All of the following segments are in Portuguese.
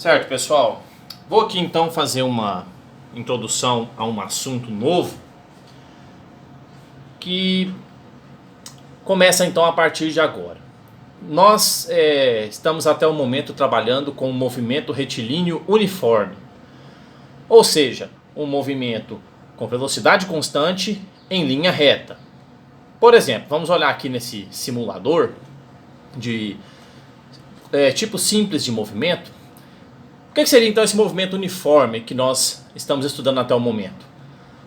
Certo, pessoal. Vou aqui então fazer uma introdução a um assunto novo que começa então a partir de agora. Nós estamos até o momento trabalhando com um movimento retilíneo uniforme, ou seja, um movimento com velocidade constante em linha reta. Por exemplo, vamos olhar aqui nesse simulador de tipo simples de movimento. O que seria então esse movimento uniforme que nós estamos estudando até o momento?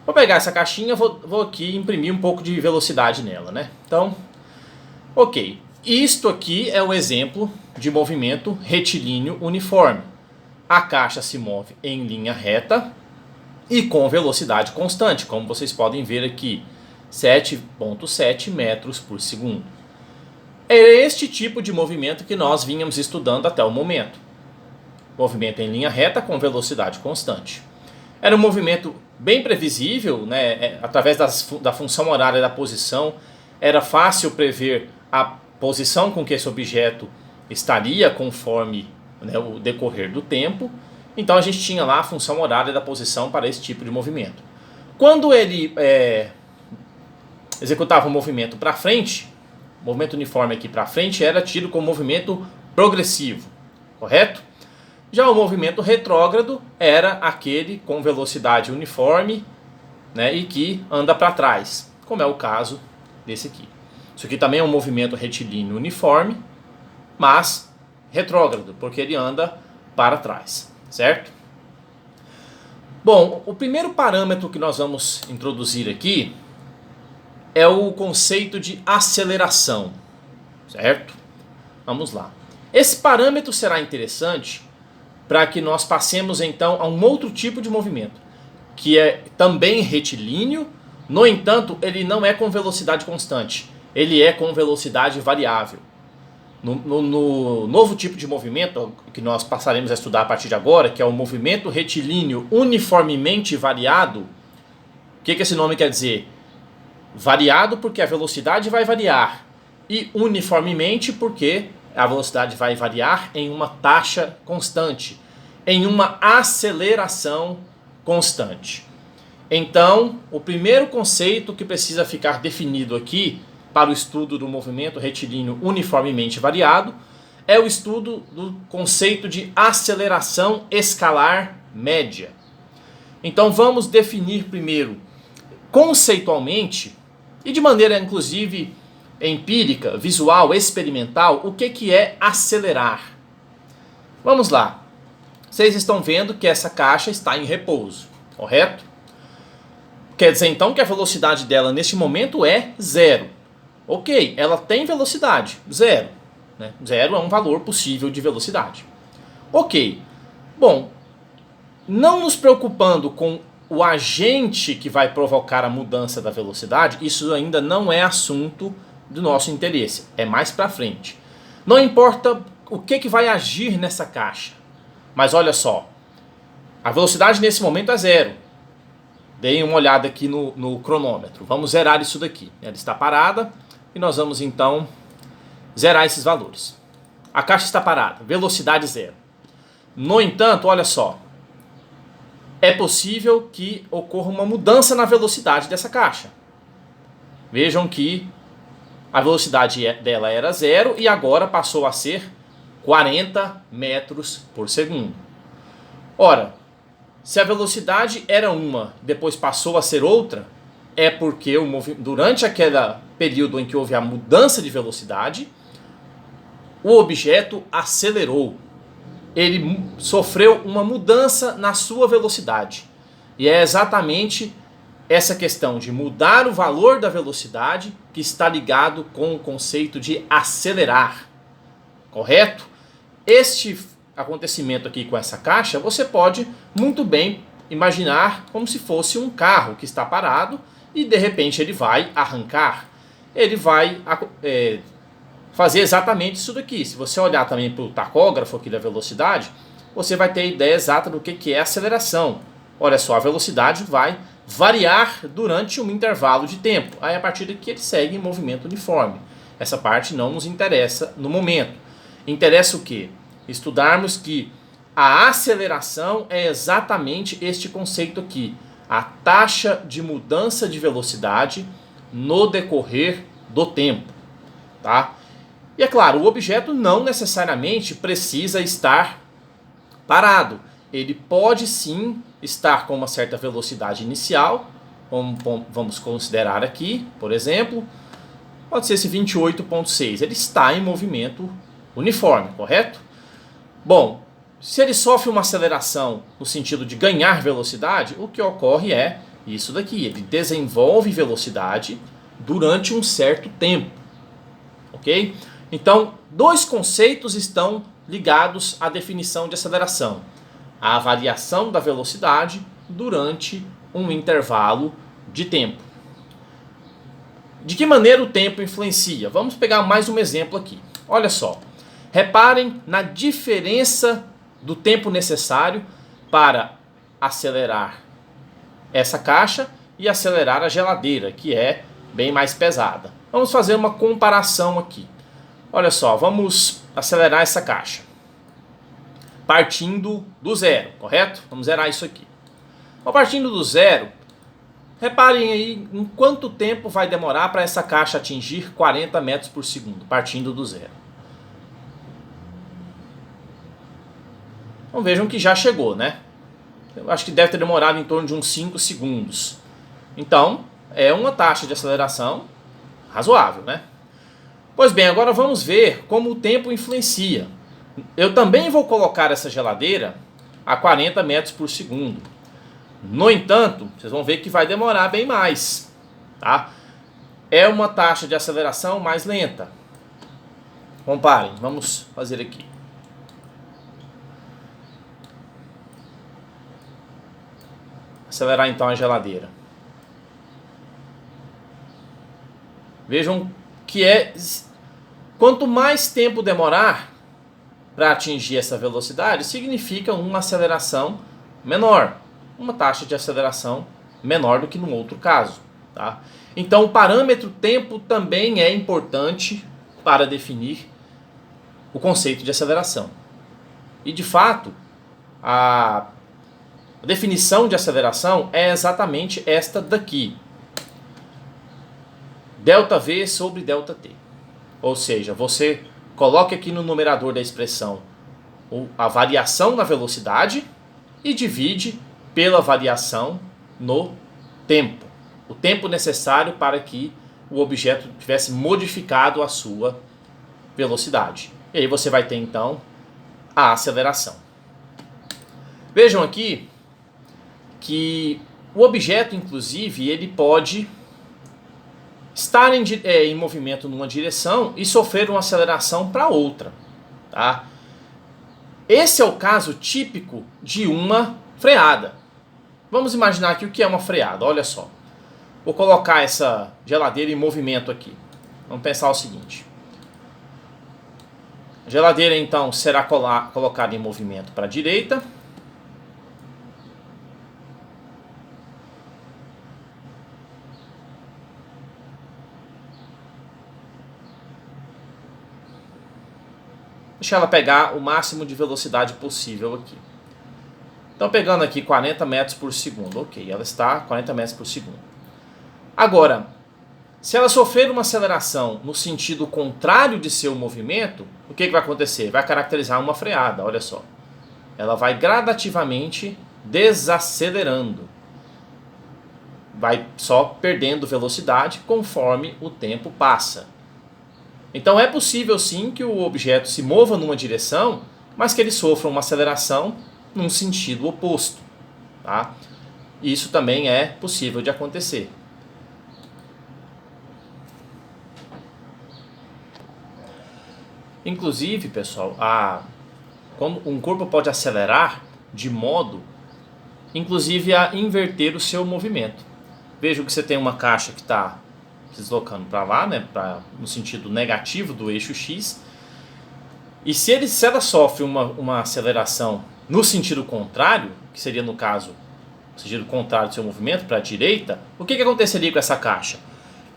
Vou pegar essa caixinha, vou aqui imprimir um pouco de velocidade nela, né? Então, ok. Isto aqui é um exemplo de movimento retilíneo uniforme. A caixa se move em linha reta e com velocidade constante, como vocês podem ver aqui, 7,7 metros por segundo. É este tipo de movimento que nós vínhamos estudando até o momento. Movimento em linha reta com velocidade constante. Era um movimento bem previsível, né? Através da função horária da posição, era fácil prever a posição com que esse objeto estaria conforme, né, o decorrer do tempo. Então a gente tinha lá a função horária da posição para esse tipo de movimento. Quando ele executava um movimento para frente, movimento uniforme aqui para frente, era tido como movimento progressivo, correto? Já o movimento retrógrado era aquele com velocidade uniforme, né, e que anda para trás, como é o caso desse aqui. Isso aqui também é um movimento retilíneo uniforme, mas retrógrado, porque ele anda para trás, certo? Bom, o primeiro parâmetro que nós vamos introduzir aqui é o conceito de aceleração, certo? Vamos lá. Esse parâmetro será interessante para que nós passemos então a um outro tipo de movimento, que é também retilíneo, no entanto, ele não é com velocidade constante, ele é com velocidade variável. No novo tipo de movimento, que nós passaremos a estudar a partir de agora, que é o movimento retilíneo uniformemente variado, o que esse nome quer dizer? Variado porque a velocidade vai variar, e uniformemente porque a velocidade vai variar em uma taxa constante, em uma aceleração constante. Então, o primeiro conceito que precisa ficar definido aqui para o estudo do movimento retilíneo uniformemente variado é o estudo do conceito de aceleração escalar média. Então, vamos definir primeiro conceitualmente e de maneira inclusive empírica, visual, experimental, o que é acelerar. Vamos lá. Vocês estão vendo que essa caixa está em repouso, correto? Quer dizer então que a velocidade dela neste momento é zero. Ok, ela tem velocidade, zero. Né? Zero é um valor possível de velocidade. Ok, bom, não nos preocupando com o agente que vai provocar a mudança da velocidade, isso ainda não é assunto do nosso interesse, é mais para frente. Não importa o que vai agir nessa caixa, mas olha só, a velocidade nesse momento é zero. Deem uma olhada aqui no cronômetro, vamos zerar isso daqui. Ela está parada e nós vamos então zerar esses valores. A caixa está parada, velocidade zero. No entanto, olha só, é possível que ocorra uma mudança na velocidade dessa caixa. Vejam que a velocidade dela era zero e agora passou a ser 40 metros por segundo. Ora, se a velocidade era uma, depois passou a ser outra, é porque durante aquele período em que houve a mudança de velocidade, o objeto acelerou. Ele sofreu uma mudança na sua velocidade. E é exatamente essa questão de mudar o valor da velocidade que está ligado com o conceito de acelerar. Correto? Este acontecimento aqui com essa caixa, você pode muito bem imaginar como se fosse um carro que está parado e de repente ele vai arrancar. Ele vai fazer exatamente isso daqui. Se você olhar também para o tacógrafo aqui da velocidade, você vai ter a ideia exata do que é aceleração. Olha só, a velocidade vai variar durante um intervalo de tempo. Aí a partir daqui ele segue em movimento uniforme. Essa parte não nos interessa no momento. Interessa o quê? Estudarmos que A aceleração é exatamente este conceito aqui, a taxa de mudança de velocidade no decorrer do tempo, tá? E é claro, o objeto não necessariamente precisa estar parado. Ele pode sim estar com uma certa velocidade inicial, vamos considerar aqui, por exemplo, pode ser esse 28,6. Ele está em movimento uniforme, correto? Bom, se ele sofre uma aceleração no sentido de ganhar velocidade, o que ocorre é isso daqui. Ele desenvolve velocidade durante um certo tempo, ok? Então, dois conceitos estão ligados à definição de aceleração. A variação da velocidade durante um intervalo de tempo. De que maneira o tempo influencia? Vamos pegar mais um exemplo aqui. Olha só. Reparem na diferença do tempo necessário para acelerar essa caixa e acelerar a geladeira, que é bem mais pesada. Vamos fazer uma comparação aqui. Olha só, vamos acelerar essa caixa. Partindo do zero, correto? Vamos zerar isso aqui. Então, partindo do zero, reparem aí em quanto tempo vai demorar para essa caixa atingir 40 metros por segundo, partindo do zero. Então vejam que já chegou, né? Eu acho que deve ter demorado em torno de uns 5 segundos. Então, é uma taxa de aceleração razoável, né? Pois bem, agora vamos ver como o tempo influencia. Eu também vou colocar essa geladeira a 40 metros por segundo. No entanto, vocês vão ver que vai demorar bem mais, tá? É uma taxa de aceleração mais lenta. Comparem, vamos fazer aqui. Acelerar então a geladeira. Vejam que quanto mais tempo demorar para atingir essa velocidade, significa uma aceleração menor, uma taxa de aceleração menor do que no outro caso, tá? Então o parâmetro tempo também é importante para definir o conceito de aceleração. E de fato, a definição de aceleração é exatamente esta daqui. ΔV sobre ΔT. Ou seja, você coloque aqui no numerador da expressão a variação na velocidade e divide pela variação no tempo. O tempo necessário para que o objeto tivesse modificado a sua velocidade. E aí você vai ter então a aceleração. Vejam aqui que o objeto, inclusive, ele pode estar em movimento numa direção e sofrer uma aceleração para outra, tá? Esse é o caso típico de uma freada. Vamos imaginar aqui o que é uma freada, olha só. Vou colocar essa geladeira em movimento aqui. Vamos pensar o seguinte. A geladeira então será colocada em movimento para a direita. Deixa ela pegar o máximo de velocidade possível aqui. Então pegando aqui 40 metros por segundo. Ok, ela está a 40 metros por segundo. Agora, se ela sofrer uma aceleração no sentido contrário de seu movimento, o que vai acontecer? Vai caracterizar uma freada, olha só. Ela vai gradativamente desacelerando. Vai só perdendo velocidade conforme o tempo passa. Então é possível sim que o objeto se mova numa direção, mas que ele sofra uma aceleração num sentido oposto, tá? Isso também é possível de acontecer. Inclusive, pessoal, quando um corpo pode acelerar de modo, inclusive, a inverter o seu movimento. Veja que você tem uma caixa que está se deslocando para lá, né, no sentido negativo do eixo X. E se ela sofre uma aceleração no sentido contrário, que seria no caso o sentido contrário do seu movimento, para a direita, o que aconteceria com essa caixa?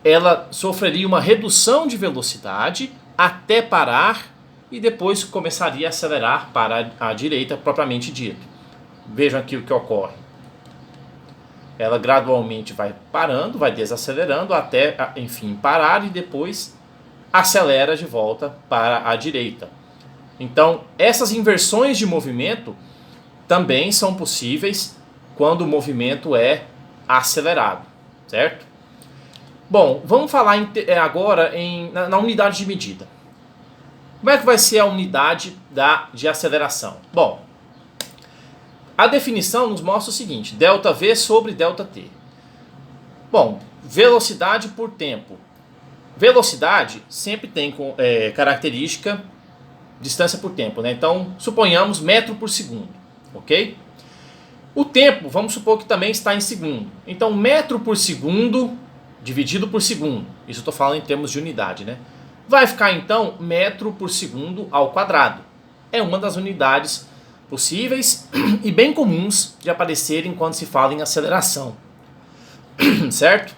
Ela sofreria uma redução de velocidade até parar e depois começaria a acelerar para a direita propriamente dito. Vejam aqui o que ocorre. Ela gradualmente vai parando, vai desacelerando até, enfim, parar e depois acelera de volta para a direita. Então, essas inversões de movimento também são possíveis quando o movimento é acelerado, certo? Bom, vamos falar agora na unidade de medida. Como é que vai ser a unidade de aceleração? Bom, a definição nos mostra o seguinte: ΔV sobre ΔT. Bom, velocidade por tempo. Velocidade sempre tem característica distância por tempo, né? Então, suponhamos metro por segundo, ok? O tempo, vamos supor que também está em segundo. Então, metro por segundo dividido por segundo. Isso eu estou falando em termos de unidade, né? Vai ficar, então, metro por segundo ao quadrado. É uma das unidades possíveis e bem comuns de aparecerem quando se fala em aceleração. Certo?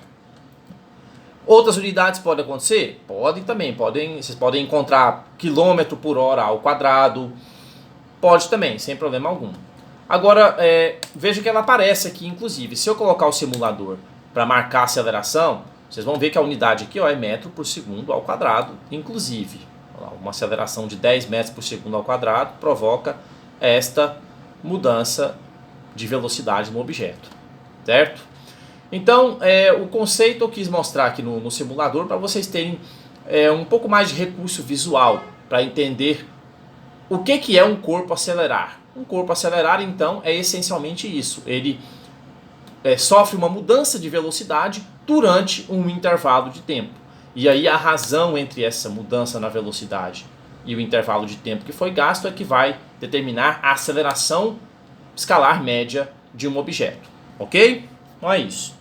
Outras unidades podem acontecer? Podem também. Vocês podem encontrar quilômetro por hora ao quadrado. Pode também, sem problema algum. Agora, veja que ela aparece aqui, inclusive. Se eu colocar o simulador para marcar a aceleração, vocês vão ver que a unidade aqui é metro por segundo ao quadrado, inclusive. Uma aceleração de 10 metros por segundo ao quadrado provoca esta mudança de velocidade no objeto, certo? Então, o conceito eu quis mostrar aqui no simulador para vocês terem um pouco mais de recurso visual para entender o que é um corpo acelerar. Um corpo acelerar, então, é essencialmente isso. Ele sofre uma mudança de velocidade durante um intervalo de tempo. E aí a razão entre essa mudança na velocidade e o intervalo de tempo que foi gasto é que vai determinar a aceleração escalar média de um objeto. Ok? Então é isso.